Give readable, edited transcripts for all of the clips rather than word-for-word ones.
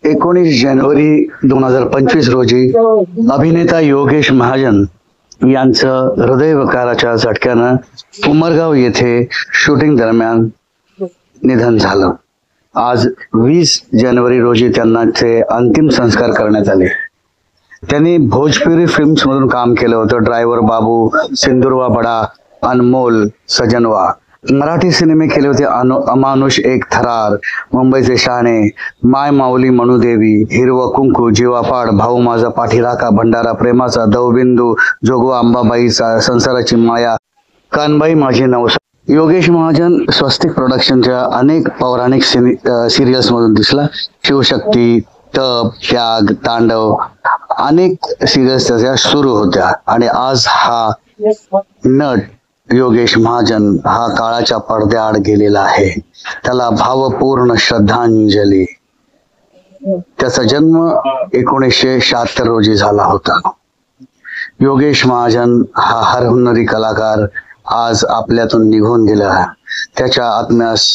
19 जानेवारी 2025 रोजी अभिनेता योगेश महाजन यांचं हृदयविकाराच्या झटक्यानं उमरगाव येथे शूटिंग दरम्यान निधन झालं. आज 20 जानेवारी रोजी त्यांना ते अंतिम संस्कार करण्यात आले. त्यांनी भोजपुरी फिल्म्स मधून काम केलं होतं. ड्रायव्हर बाबू, सिंदूरवा बडा, अनमोल, सजनवा. मराठी सिनेमे केले होते. अमानुष, एक थरार, मुंबईचे शहाणे, माय माऊली, मनुदेवी, हिरवं कुंकू, जीवापाड, भाऊ माझा पाठीराखा, भंडारा, प्रेमाचा, दवबिंदू, जोगवा, अंबाबाईचा, संसाराची माया, कानबाई माझी नवसा. योगेश महाजन स्वस्तिक प्रोडक्शनच्या अनेक पौराणिक सिरियल्स मधून दिसला. शिवशक्ती, तप, त्याग, तांडव अनेक सिरियल्स त्याच्या सुरू होत्या. आणि आज हा नट योगेश महाजन हा काळाच्या पडद्याआड गेलेला आहे. त्याला भावपूर्ण श्रद्धांजली. त्याचा जन्म 1976 रोजी झाला होता. योगेश महाजन हा हरहुन्नरी कलाकार आज आपल्यातून निघून गेला. त्याच्या आत्म्यास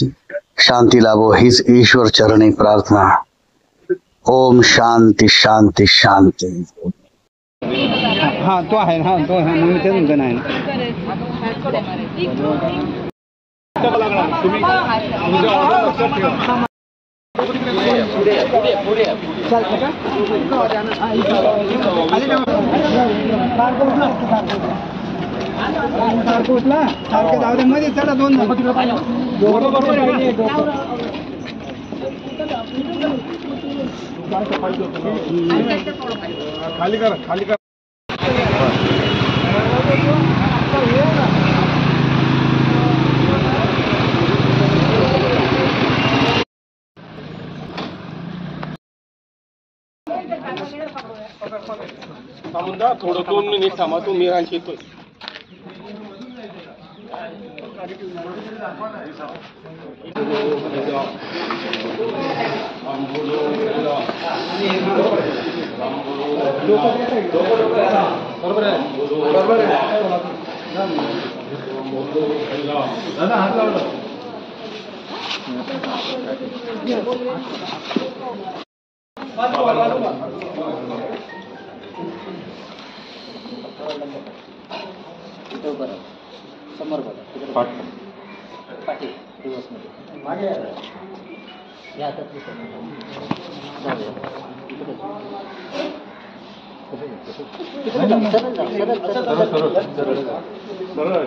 शांती लाभो हीच ईश्वर चरणी प्रार्थना. ओम शांती शांती शांती. हाँ तो आहे ना, तो आहे म्हणून ते म्हणतो नाही. सारखे जाऊ दे मध्ये चला. दोन खाली करा, खाली करा. थांबून थोडं 2 मिनिट थांबा. तू मिरांची येतोय. बरोबर आहे, बरोबर आहे. दादा हात लावला. समोर बघा. पाठी दिवसमध्ये मागे या हातात सरळ सरळ सरळ सरळ.